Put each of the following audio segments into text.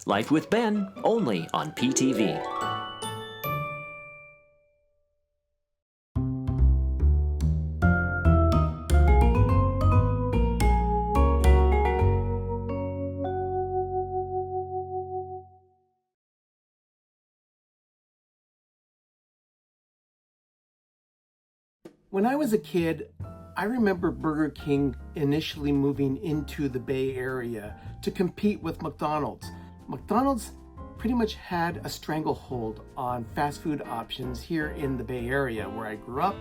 Life with Ben, only on PTV. When I was a kid, I remember Burger King initially moving into the Bay Area to compete with McDonald's. McDonald's pretty much had a stranglehold on fast food options here in the Bay Area where I grew up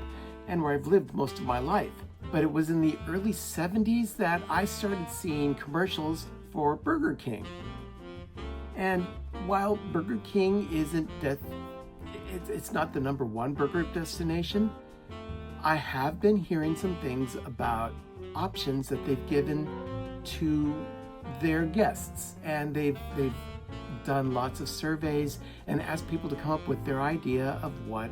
and where I've lived most of my life. But it was in the early 70s that I started seeing commercials for Burger King. And while Burger King it's not the number one burger destination, I have been hearing some things about options that they've given to their guests, and they've done lots of surveys and asked people to come up with their idea of what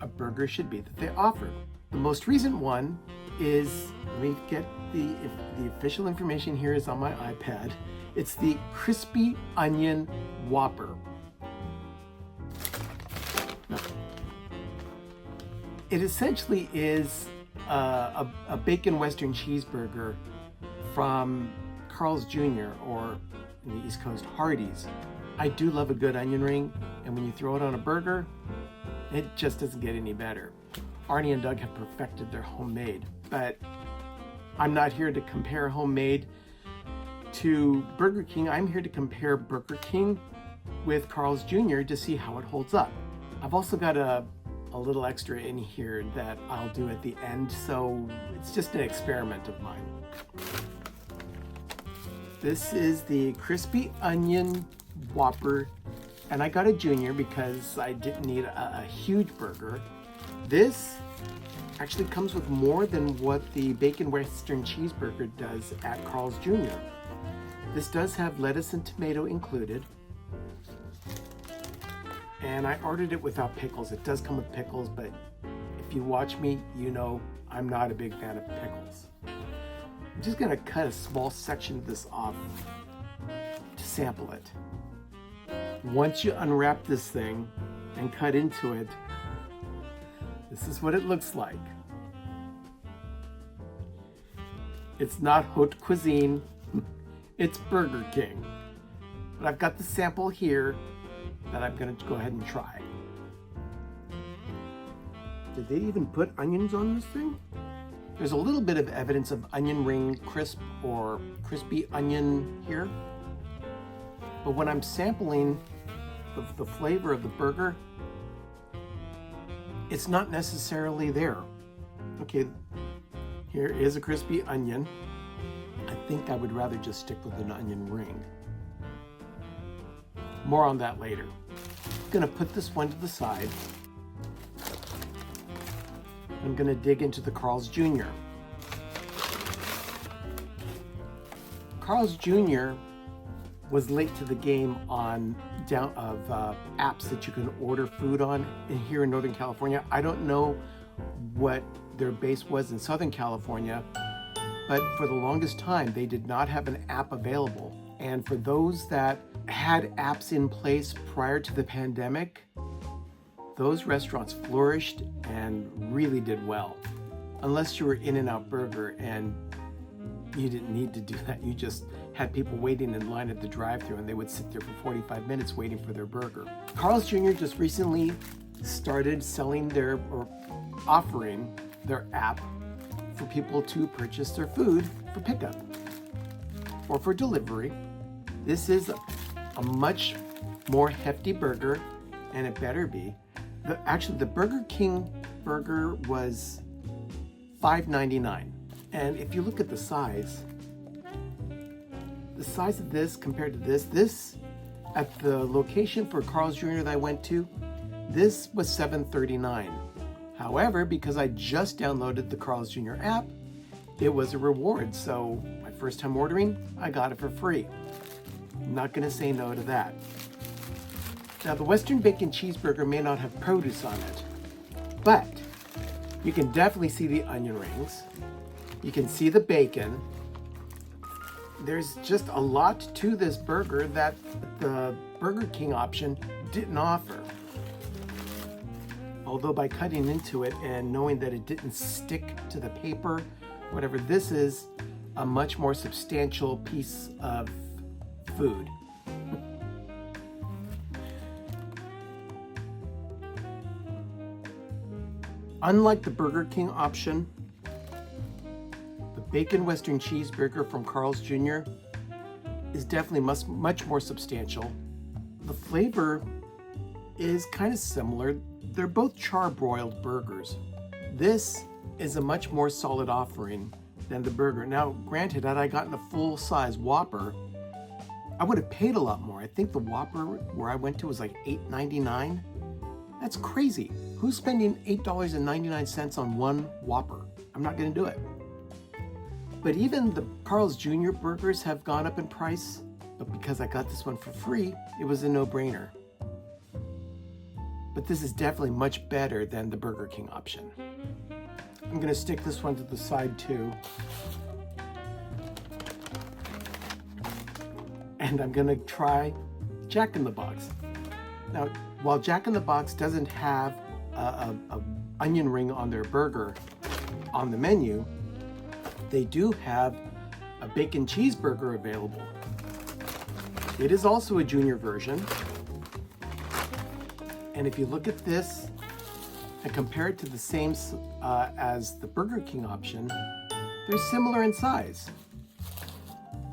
a burger should be that they offer. The most recent one is, let me get the official information here is on my iPad. It's the Crispy Onion Whopper. It essentially is a bacon Western cheeseburger from Carl's Jr. or in the East Coast, Hardee's. I do love a good onion ring, and when you throw it on a burger, it just doesn't get any better. Arnie and Doug have perfected their homemade, but I'm not here to compare homemade to Burger King. I'm here to compare Burger King with Carl's Jr. to see how it holds up. I've also got a little extra in here that I'll do at the end, so it's just an experiment of mine. This is the Crispy Onion Whopper, and I got a junior because I didn't need a huge burger. This actually comes with more than what the Bacon Western Cheeseburger does at Carl's Jr. This does have lettuce and tomato included. And I ordered it without pickles. It does come with pickles, but if you watch me, you know I'm not a big fan of pickles. I'm just gonna cut a small section of this off to sample it. Once you unwrap this thing and cut into it, this is what it looks like. It's not haute cuisine, it's Burger King. But I've got the sample here that I'm gonna go ahead and try. Did they even put onions on this thing? There's a little bit of evidence of onion ring crisp or crispy onion here. But when I'm sampling the flavor of the burger, it's not necessarily there. Okay, here is a crispy onion. I think I would rather just stick with an onion ring. More on that later. I'm gonna put this one to the side. I'm gonna dig into the Carl's Jr. Carl's Jr. was late to the game on apps that you can order food on here in Northern California. I don't know what their base was in Southern California, but for the longest time they did not have an app available. And for those that had apps in place prior to the pandemic, those restaurants flourished and really did well. Unless you were In-N-Out Burger and you didn't need to do that. You just had people waiting in line at the drive-thru and they would sit there for 45 minutes waiting for their burger. Carl's Jr. just recently started offering their app for people to purchase their food for pickup or for delivery. This is a much more hefty burger, and it better be. Actually, the Burger King burger was $5.99. And if you look at the size of this compared to this at the location for Carl's Jr. that I went to, this was $7.39. However, because I just downloaded the Carl's Jr. app, it was a reward. So my first time ordering, I got it for free. I'm not gonna say no to that. Now, the Western Bacon Cheeseburger may not have produce on it, but you can definitely see the onion rings. You can see the bacon. there's just a lot to this burger that the Burger King option didn't offer. Although by cutting into it and knowing that it didn't stick to the paper, whatever, this is a much more substantial piece of food. Unlike the Burger King option, the Bacon Western Cheeseburger from Carl's Jr. is definitely much more substantial. The flavor is kind of similar. They're both charbroiled burgers. This is a much more solid offering than the burger. Now, granted, had I gotten a full-size Whopper, I would have paid a lot more. I think the Whopper where I went to was like $8.99. That's crazy. Who's spending $8.99 on one Whopper? I'm not going to do it. But even the Carl's Jr. burgers have gone up in price. But because I got this one for free, it was a no-brainer. But this is definitely much better than the Burger King option. I'm going to stick this one to the side too. And I'm going to try Jack in the Box. Now, while Jack in the Box doesn't have a onion ring on their burger on the menu, they do have a bacon cheeseburger available. It is also a junior version. And if you look at this and compare it to the same as the Burger King option, they're similar in size.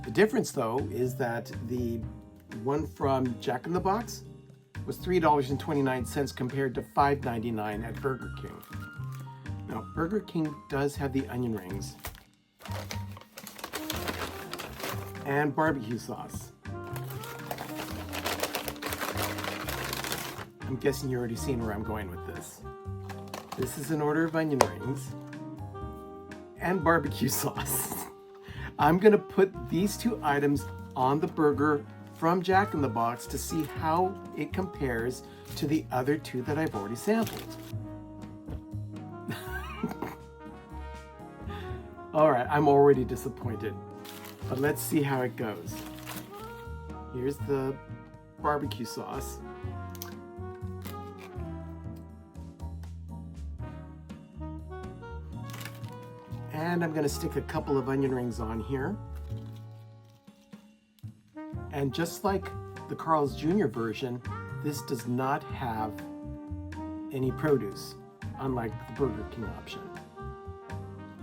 The difference, though, is that the one from Jack in the Box was $3.29 compared to $5.99 at Burger King. Now, Burger King does have the onion rings and barbecue sauce. I'm guessing you're already seeing where I'm going with this. This is an order of onion rings and barbecue sauce. I'm gonna put these two items on the burger from Jack in the Box to see how it compares to the other two that I've already sampled. All right, I'm already disappointed, but let's see how it goes. Here's the barbecue sauce. And I'm going to stick a couple of onion rings on here. And just like the Carl's Jr. version, this does not have any produce, unlike the Burger King option.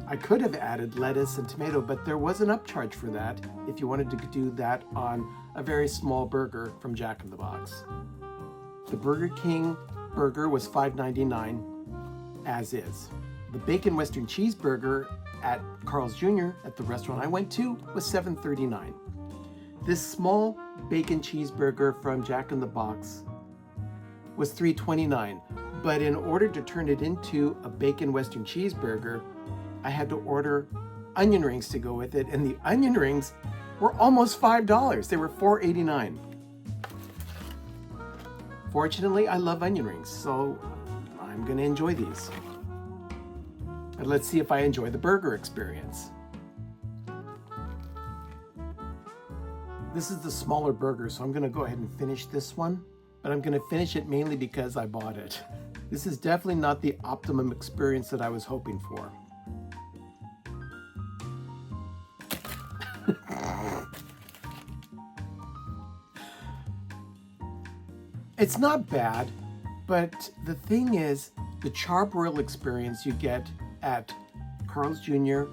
I could have added lettuce and tomato, but there was an upcharge for that if you wanted to do that on a very small burger from Jack in the Box. The Burger King burger was $5.99 as is. The Bacon Western Cheeseburger at Carl's Jr. at the restaurant I went to was $7.39. This small bacon cheeseburger from Jack in the Box was $3.29, but in order to turn it into a Bacon Western Cheeseburger, I had to order onion rings to go with it, and the onion rings were almost $5. They were $4.89. Fortunately, I love onion rings, so I'm going to enjoy these. But let's see if I enjoy the burger experience. This is the smaller burger, so I'm going to go ahead and finish this one, but I'm going to finish it mainly because I bought it. This is definitely not the optimum experience that I was hoping for. It's not bad, but the thing is, the charbroil experience you get at Carl's Jr.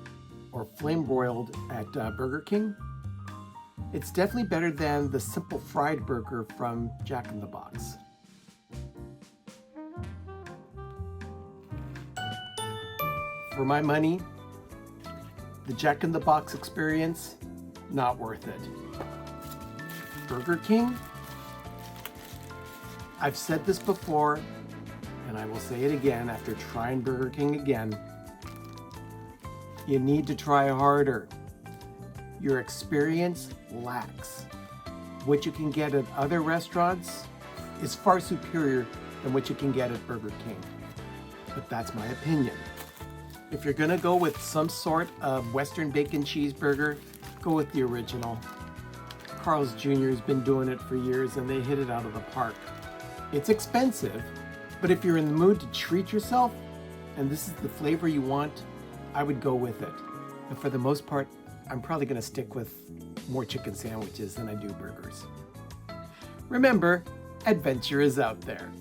or flame broiled at Burger King, it's definitely better than the simple fried burger from Jack in the Box. For my money, the Jack in the Box experience, not worth it. Burger King, I've said this before, and I will say it again after trying Burger King again. You need to try harder. Your experience lacks. What you can get at other restaurants is far superior than what you can get at Burger King. But that's my opinion. If you're gonna go with some sort of Western Bacon Cheeseburger, Go with the original. Carl's Jr. has been doing it for years and they hit it out of the park. It's expensive, but if you're in the mood to treat yourself and this is the flavor you want, I would go with it. But for the most part, I'm probably going to stick with more chicken sandwiches than I do burgers. Remember, adventure is out there.